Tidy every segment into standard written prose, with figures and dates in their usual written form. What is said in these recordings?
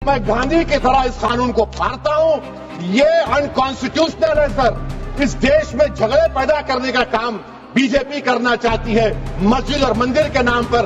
میں گاندھی کی طرح اس قانون کو پھاڑتا ہوں. یہ انکانسٹیٹیوشنل ہے سر. اس دیش میں جھگڑے پیدا کرنے کا کام بی جے پی کرنا چاہتی ہے مسجد اور مندر کے نام پر.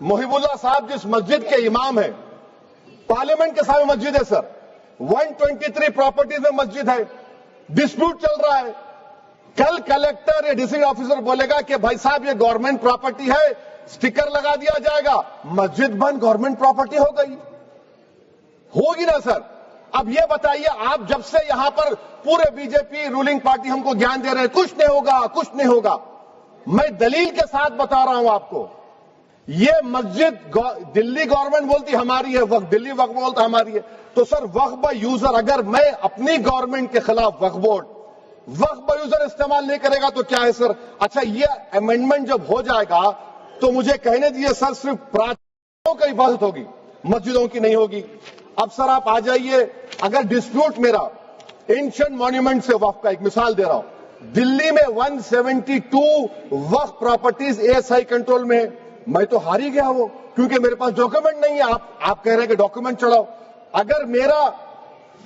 محب اللہ صاحب جس مسجد کے امام ہیں، پارلیمنٹ کے سامنے مسجد ہے سر، 123 پراپرٹیز میں مسجد ہے، ڈسپیوٹ چل رہا ہے. کل کلیکٹر یا ڈسٹرکٹ آفیسر بولے گا کہ بھائی صاحب یہ گورنمنٹ پراپرٹی ہے، سٹیکر لگا دیا جائے گا، مسجد بند گورنمنٹ پراپرٹی ہو گئی، ہوگی نا سر؟ اب یہ بتائیے، آپ جب سے یہاں پر پورے بی جے پی رولنگ پارٹی ہم کو گیان دے رہے ہیں کچھ نہیں ہوگا، کچھ نہیں ہوگا. میں دلیل کے ساتھ بتا رہا ہوں آپ کو، یہ مسجد دلی گورنمنٹ بولتی ہماری ہے، وقف دلی وقف بولتا ہماری ہے. تو سر وقف بائی یوزر، اگر میں اپنی گورنمنٹ کے خلاف وقف بورڈ وقف بائی یوزر استعمال نہیں کرے گا تو کیا ہے سر؟ اچھا یہ امینڈمنٹ جب ہو جائے گا تو مجھے کہنے دیجیے سر، صرف پراچینوں کی عبادت ہوگی، مسجدوں کی نہیں ہوگی. اب سر آپ آ جائیے، اگر ڈسپیوٹ میرا اینشنٹ مانیومنٹ سے وقف کا ایک مثال دے رہا ہوں، دلی میں 172 وقف پراپرٹیز ASI کنٹرول میں ہے. میں تو ہار ہی گیا وہ، کیونکہ میرے پاس ڈاکیومنٹ نہیں ہے. آپ کہہ رہے ہیں کہ ڈاکیومنٹ چڑھاؤ. اگر میرا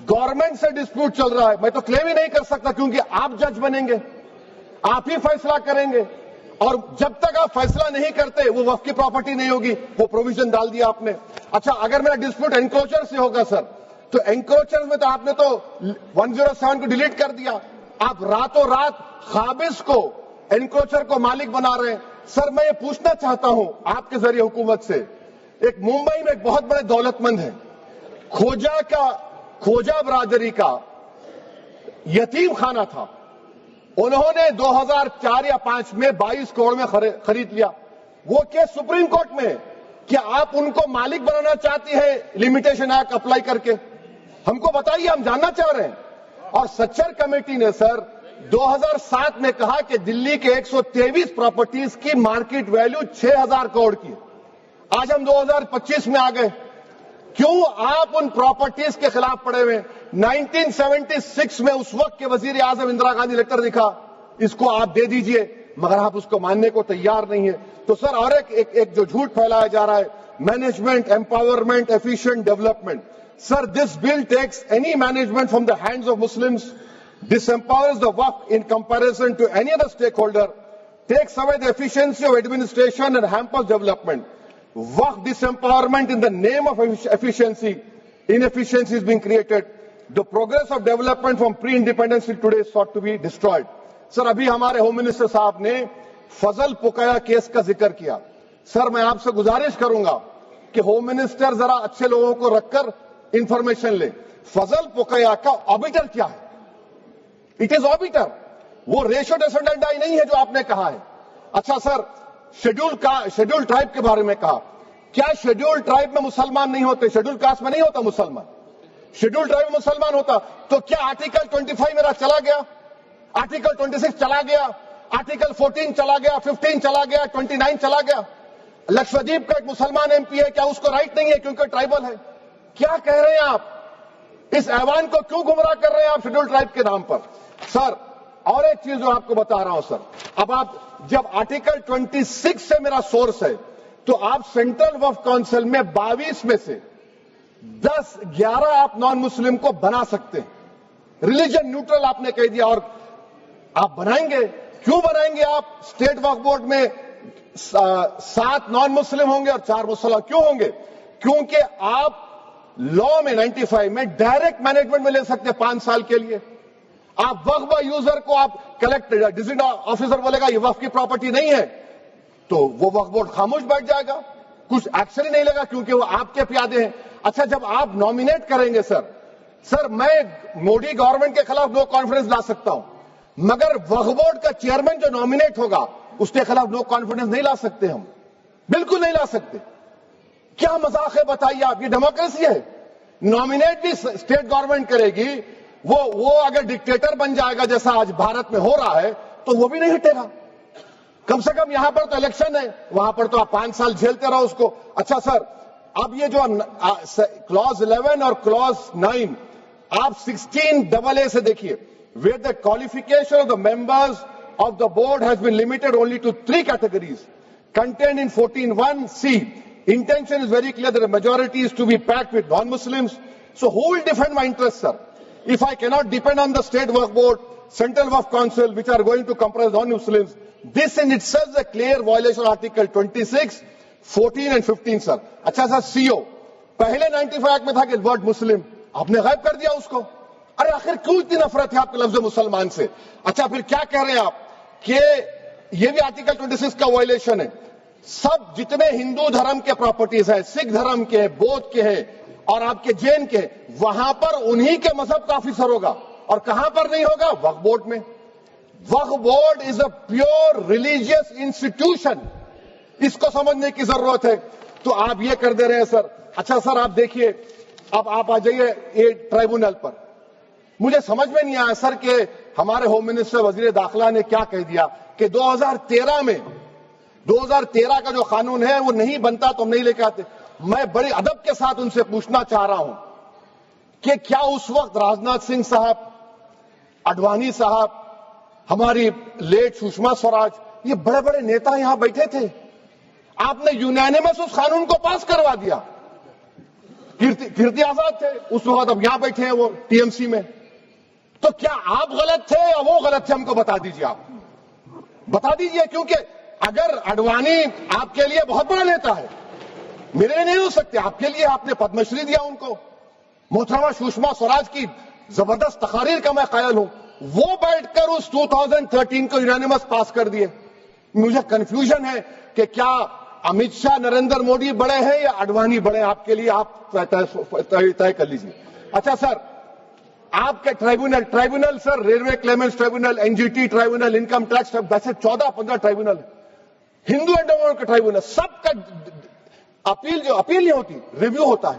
گورنمنٹ سے ڈسپیوٹ چل رہا ہے میں تو کلیم ہی نہیں کر سکتا، کیونکہ آپ جج بنیں گے، آپ ہی فیصلہ کریں گے، اور جب تک آپ فیصلہ نہیں کرتے وہ وقف کی پراپرٹی نہیں ہوگی. وہ پروویژن ڈال دیا آپ نے. اچھا اگر میرا ڈسپیوٹ انکروچر سے ہوگا سر، تو انکروچر میں تو آپ نے تو 107 کو ڈیلیٹ کر دیا. آپ راتوں رات قابض کو انکروچر کو مالک بنا رہے ہیں. سر میں یہ پوچھنا چاہتا ہوں آپ کے ذریعے حکومت سے، ایک ممبئی میں ایک بہت بڑے دولت مند ہیں، کھوجا برادری کا یتیم خانہ تھا، انہوں نے 2004 یا 2005 میں 22 کروڑ میں خرید لیا. وہ کیس سپریم کورٹ میں ہے کہ آپ ان کو مالک بنانا چاہتی ہے لمیٹیشن ایکٹ اپلائی کر کے. ہم کو بتائیے، ہم جاننا چاہ رہے ہیں. اور سچر کمیٹی نے سر 2007 میں کہا کہ دلی کے 123 پراپرٹیز کی مارکیٹ ویلیو 6000 کروڑ کی. آج ہم 2025 میں آ گئے. کیوں آپ ان پراپرٹیز کے خلاف پڑے ہوئے؟ 1976 میں اس وقت کے وزیر اعظم اندرا گاندھی لیٹر لکھا، اس کو آپ دے دیجئے، مگر آپ اس کو ماننے کو تیار نہیں ہے. تو سر اور ایک جو جھوٹ پھیلایا جا رہا ہے، management empowerment efficient development. Sir this bill takes any management from the hands of Muslims, disempowers the Waqf in comparison to any other stakeholder, takes away the efficiency of administration and hampers development. Waqf disempowerment in the name of efficiency, inefficiency is being created. The progress of development from pre-independence till today is sought to be destroyed. سر ابھی ہمارے home minister صاحب نے فضل پوکیا case کا ذکر کیا. سر میں آپ سے گزارش کروں گا کہ ہوم منسٹر ذرا اچھے لوگوں کو رکھ کر انفارمیشن لے. فضل پوکیا کا آبیٹر کیا ہے؟ It is obiter. وہ ریشو ڈیسنڈنٹ نہیں ہے جو آپ نے کہا ہے. اچھا سر شیڈول ٹرائب کے بارے میں کہا، کیا شیڈول ٹرائب میں مسلمان نہیں ہوتے؟ شیڈول کاسٹ میں نہیں ہوتا مسلمان، شیڈول ٹرائب میں مسلمان ہوتا. تو کیا آرٹیکل 25 میرا چلا گیا، آرٹیکل 26 چلا گیا، آرٹیکل 14 چلا گیا، 15 چلا گیا، 29 چلا گیا؟ لکشدیپ کا ایک مسلمان ایم پی ہے، کیا اس کو رائٹ نہیں ہے کیونکہ ٹرائبل ہے؟ کیا کہہ رہے ہیں آپ؟ اس ایوان کو کیوں گمراہ کر رہے ہیں آپ شیڈول ٹرائب کے نام پر؟ سر اور ایک چیز جو آپ کو بتا رہا ہوں سر، اب آپ جب آرٹیکل 26 سے میرا سورس ہے تو آپ سینٹرل وقف کونسل میں 22 میں سے 11 آپ نان مسلم کو بنا سکتے ہیں. ریلیجن نیوٹرل آپ نے کہہ دیا، اور آپ بنائیں گے. کیوں بنائیں گے آپ؟ اسٹیٹ وقف بورڈ میں 7 نان مسلم ہوں گے اور 4 مسلمان. کیوں ہوں گے؟ کیونکہ آپ لا میں 95 میں ڈائریکٹ مینجمنٹ میں لے سکتے ہیں 5 سال کے لیے. آپ وقف بائی یوزر کو آپ کلیکٹر ڈسٹرکٹ آفیسر بولے گا یہ وقف کی پراپرٹی نہیں ہے تو وہ وقف بورڈ خاموش بیٹھ جائے گا، کچھ ایکشن ہی نہیں لگا کیونکہ وہ آپ کے پیادے ہیں. اچھا جب آپ نامینیٹ کریں گے سر میں مودی گورنمنٹ کے خلاف نو کانفیڈنس لا سکتا ہوں، مگر وقف بورڈ کا چیئرمین جو نامینیٹ ہوگا اس کے خلاف نو کانفیڈنس نہیں لا سکتے. ہم بالکل نہیں لا سکتے. کیا مذاق ہے بتائیے آپ؟ یہ ڈیموکریسی ہے. نامینیٹ بھی اسٹیٹ گورنمنٹ کرے گی. وہ اگر ڈکٹیٹر بن جائے گا جیسا آج بھارت میں ہو رہا ہے تو وہ بھی نہیں ہٹے گا. کم سے کم یہاں پر تو الیکشن ہے، وہاں پر تو آپ 5 سال جھیلتے رہو اس کو. اچھا سر اب یہ جو کلوز 11 اور کلوز 9 آپ 16AA سے دیکھیے، where the qualification of the members of the board has been limited only to 3 categories contained in 14(1)(c). Intention is very clear that the majority is to be packed with non-Muslims. So who will defend my interests, sir? If I cannot depend on the state work board, central work council, which are going to comprise non-Muslims, this in itself is a clear violation of Article 26. 14 and 15 سر. اچھا سر CO پہلے 95 act میں تھا کہ word مسلم، آپ نے غائب کر دیا اس کو. ارے آخر کیوں اتنی نفرت ہے آپ کے لفظ مسلمان سے؟ اچھا پھر کیا کہہ رہے ہیں آپ کہ یہ بھی آرٹیکل 26 کا وائلیشن ہے. سب جتنے ہندو دھرم کے پراپرٹیز ہیں، سکھ دھرم کے، بودھ کے ہیں اور آپ کے جین کے، وہاں پر انہی کے مذہب کا آفیسر ہوگا. اور کہاں پر نہیں ہوگا؟ وقف بورڈ میں. Waqf board is a pure religious institution. اس کو سمجھنے کی ضرورت ہے. تو آپ یہ کر دے رہے ہیں سر. اچھا سر آپ دیکھیے، اب آپ آ جائیے یہ ٹرائبونل پر. مجھے سمجھ میں نہیں آیا سر کہ ہمارے ہوم منسٹر وزیر داخلہ نے کیا کہہ دیا کہ 2013 کا جو قانون ہے وہ نہیں بنتا تو ہم نہیں لے کے آتے. میں بڑے ادب کے ساتھ ان سے پوچھنا چاہ رہا ہوں کہ کیا اس وقت راجناتھ سنگھ صاحب، اڈوانی صاحب، ہماری لیٹ سشما سوراج، یہ بڑے بڑے نیتا یہاں بیٹھے تھے؟ آپ نے یونینیمس اس قانون کو پاس کروا دیا. کیرتی آزاد تھے اس وقت، اب یہاں بیٹھے ہیں وہ TMC میں. تو کیا آپ غلط تھے یا وہ غلط تھے؟ ہم کو بتا دیجیے. آپ بتا دیجیے، کیونکہ اگر اڈوانی آپ کے لیے بہت بڑا نیتا ہے، میرے لیے نہیں ہو سکتے، آپ کے لیے آپ نے پدم شری دیا ان کو. محترمہ سشما سوراج کی زبردست تقاریر کا میں قائل ہوں. وہ بیٹھ کر اس 2013 کو یونینیمس پاس کر دیے. مجھے کنفیوژن ہے کہ کیا امت شاہ، نریندر مودی بڑے ہیں یا اڈوانی بڑے ہیں؟ آپ کے لیے آپ طے کر لیجیے. اچھا سر آپ کے tribunal sir, railway claimants tribunal, NGT tribunal, income tax, ویسے 14-15 ٹرائبونل، ہندو اینڈ کا ٹرائبونل، سب کا اپیل نہیں ہوتی، ریویو ہوتا ہے.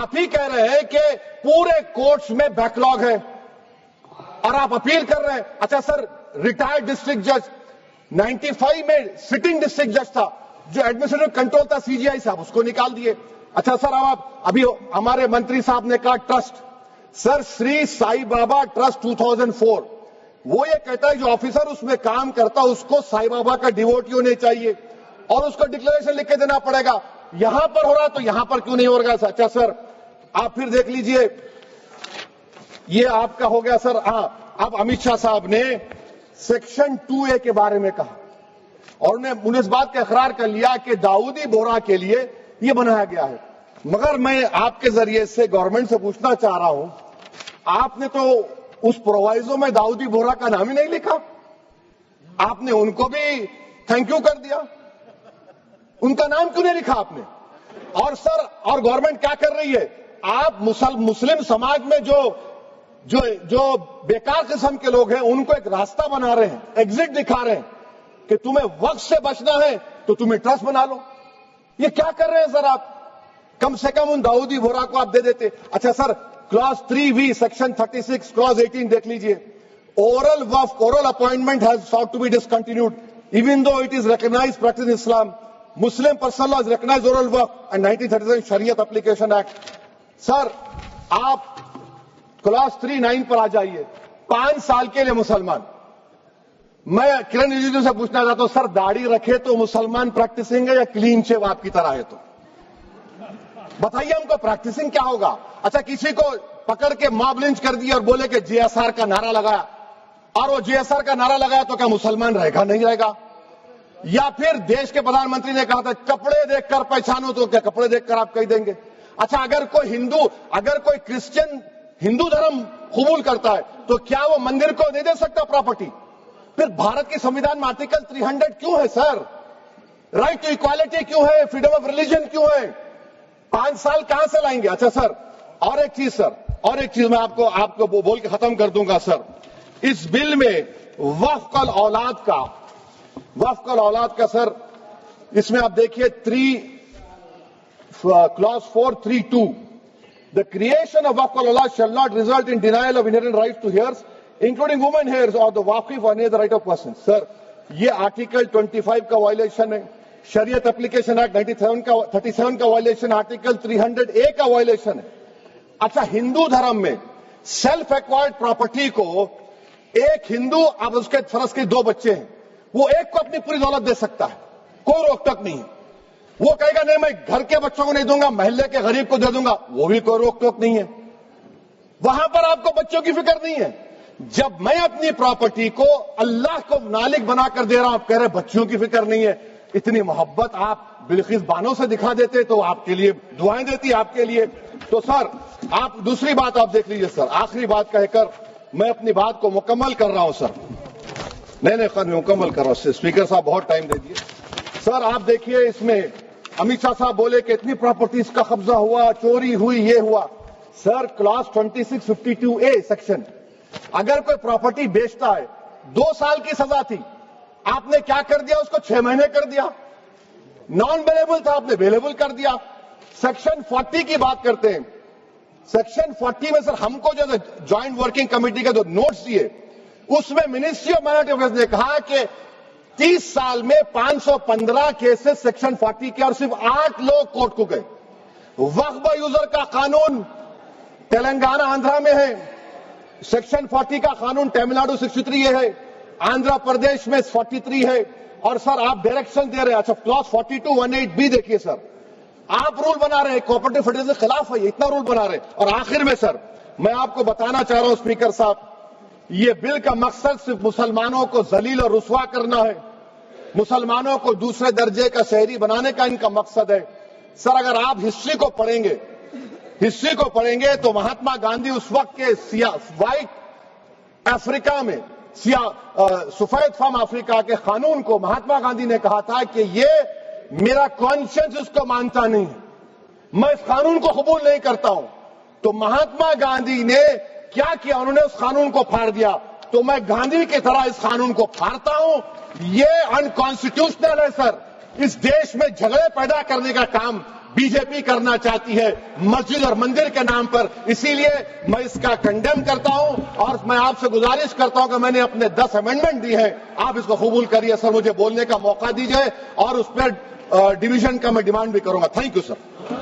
آپ ہی کہہ رہے ہیں کہ پورے کورٹس میں بیک لاگ ہے اور آپ اپیل کر رہے ہیں. اچھا سر ریٹائرڈ ڈسٹرکٹ جج 95 میں سٹنگ ڈسٹرکٹ جج تھا، جو ایڈمنسٹریٹو کنٹرول تھا CGI صاحب، اس کو نکال دیے. اچھا سر آپ ابھی ہمارے منتری صاحب نے کہا ٹرسٹ، سر شری سائی بابا ٹرسٹ 2004، وہ یہ کہتا ہے جو آفیسر اس میں کام کرتا اس کو سائی بابا کا ڈیووٹی ہونے چاہیے اور اس کو ڈکلریشن لکھ کے دینا پڑے گا. یہاں پر ہو رہا تو یہاں پر کیوں نہیں ہو رہا؟ اچھا سر آپ پھر دیکھ لیجئے، یہ آپ کا ہو گیا سر. ہاں اب امت شاہ صاحب نے سیکشن 2A کے بارے میں کہا اور انہوں نے اس بات کا اقرار کر لیا کہ داؤدی بورا کے لیے یہ بنایا گیا ہے. مگر میں آپ کے ذریعے سے گورنمنٹ سے پوچھنا چاہ رہا ہوں، آپ نے تو اس پرووائزو میں داؤدی بورا کا نام ہی نہیں لکھا. آپ نے ان کو بھی تھینک یو کر دیا، ان کا نام کیوں نہیں لکھا آپ نے؟ اور سر اور گورنمنٹ کیا کر رہی ہے؟ آپ مسلم سماج میں جو بیکار قسم کے لوگ ہیں ان کو ایک راستہ بنا رہے ہیں، ایگزٹ دکھا رہے ہیں کہ تمہیں وقت سے بچنا ہے تو تمہیں ٹرسٹ بنا لو. یہ کیا کر رہے ہیں سر آپ؟ کم سے کم ان داؤدی بورا کو آپ دے دیتے. اچھا سر کلاس 3V سیکشن 36 کلاس 18 دیکھ لیجئے. Oral وقف oral appointment has sought to be discontinued even though it is recognized practice in Islam. Muslim personal law has recognized oral وقف and 1937 Shariat Application Act. سر آپ کلاس 3-9 پر آ جائیے. 5 سال کے لیے مسلمان. میں کرن رجیجو سے پوچھنا چاہتا ہوں سر داڑھی رکھے تو مسلمان پریکٹسنگ ہے یا کلین شیو آپ کی طرح ہے؟ تو بتائیے ہم کو پریکٹسنگ کیا ہوگا؟ اچھا کسی کو پکڑ کے ماب لنچ کر دیا اور بولے کہ GSR کا نعرہ لگایا اور وہ GSR کا نعرہ لگایا تو کیا مسلمان رہے گا؟ نہیں رہے گا. یا پھر دیش کے پردھان منتری نے کہا تھا کپڑے دیکھ کر پہچانو، تو کیا کپڑے دیکھ کر آپ کہہ دیں گے؟ اچھا اگر کوئی کرسچن ہندو دھرم قبول کرتا ہے تو کیا وہ مندر کو نہیں دے سکتا پراپرٹی؟ پھر بھارت کے سمویدھان میں آرٹیکل 300 کیوں ہے سر؟ رائٹ ٹو ایکوالٹی کیوں ہے؟ فریڈم آف ریلیجن کیوں ہے؟ 5 سال کہاں سے لائیں گے؟ اچھا سر اور ایک چیز میں آپ کو بول کے ختم کر دوں گا سر. اس بل میں وقف الاولاد کا سر اس میں آپ دیکھیے class 4(3)(2) The creation of waqf al-awlad shall not result in denial of inherent rights to heirs, including women heirs or the waqif or any other right of person. سر یہ آرٹیکل 25 کا وائلیشن ہے، شریعت اپلیکیشن ایکٹ 37 کا violation, article 300A کا violation ہے. اچھا ہندو دھرم میں سیلف ایکوائرڈ پراپرٹی کو ایک ہندو، اب اس کے فرض کے 2 بچے ہیں، وہ ایک کو اپنی پوری دولت دے سکتا ہے، کوئی روک ٹوک نہیں. وہ کہے گا نہیں میں گھر کے بچوں کو نہیں دوں گا، محلے کے غریب کو دے دوں گا، وہ بھی کوئی روک ٹوک نہیں ہے. وہاں پر آپ کو بچوں کی فکر نہیں ہے. جب میں اپنی پراپرٹی کو اللہ کو مالک بنا کر دے رہا ہوں، آپ کہہ رہے بچیوں کی فکر نہیں ہے. اتنی محبت آپ بلخیس بانو سے دکھا دیتے تو آپ کے لیے دعائیں دیتی آپ کے لیے. تو سر آپ دوسری بات آپ دیکھ لیجئے سر، آخری بات کہہ کر میں اپنی بات کو مکمل کر رہا ہوں سر. نہیں خیر میں مکمل کر رہا ہوں. اسپیکر صاحب بہت ٹائم دے دیے. سر آپ دیکھیے اس میں امت شاہ صاحب بولے کہ اتنی پراپرٹیز کا قبضہ ہوا، چوری ہوئی، یہ ہوا. سر کلاس 2652A سیکشن، اگر کوئی پراپرٹی بیچتا ہے 2 سال کی سزا تھی، آپ نے کیا کر دیا؟ اس کو 6 مہینے کر دیا. نان ویلیبل تھا، آپ نے ویلیبل کر دیا. سیکشن 40 کی بات کرتے ہیں. سیکشن 40 میں سر ہم کو جو جوائنٹ ورکنگ کمیٹی کا جو نوٹس دیے، اس میں منسٹری آف مائنورٹی افیئرز نے کہا کہ 30 سال میں 515 کیسز سیکشن 40 کے اور صرف 8 لوگ کورٹ کو گئے. وقف یوزر کا قانون تلنگانہ آندھرا میں ہے، سیکشن 40 کا قانون تمل ناڈو 63 ہے، آندھرا پردیش میں 43 ہے. اور سر آپ ڈائریکشن دے رہے ہیں. اچھا کلاس 4218B دیکھیے سر، آپ رول بنا رہے ہیں کوآپریٹو فیڈریشن کے خلاف ہے، اتنا رول بنا رہے ہیں. اور آخر میں سر میں آپ کو بتانا چاہ رہا ہوں اسپیکر صاحب، یہ بل کا مقصد صرف مسلمانوں کو ذلیل اور رسوا کرنا ہے، مسلمانوں کو دوسرے درجے کا شہری بنانے کا ان کا مقصد ہے. سر اگر آپ ہسٹری کو پڑھیں گے تو مہاتما گاندھی اس وقت کے وائٹ افریقہ میں سفید فام افریقہ کے قانون کو مہاتما گاندھی نے کہا تھا کہ یہ میرا کانشنس اس کو مانتا نہیں ہے، میں اس قانون کو قبول نہیں کرتا ہوں. تو مہاتما گاندھی نے کیا کیا؟ انہوں نے اس قانون کو پھاڑ دیا. تو میں گاندھی کی طرح اس قانون کو پھاڑتا ہوں. یہ انکانسٹیٹیوشنل ہے سر. اس دیش میں جھگڑے پیدا کرنے کا کام بی جے پی کرنا چاہتی ہے مسجد اور مندر کے نام پر. اسی لیے میں اس کا کنڈیم کرتا ہوں اور میں آپ سے گزارش کرتا ہوں کہ میں نے اپنے 10 امینڈمنٹ دی ہیں، آپ اس کو قبول کریے. سر مجھے بولنے کا موقع دیجیے اور اس پر ڈویژن کا میں ڈیمانڈ بھی کروں گا. Thank you sir.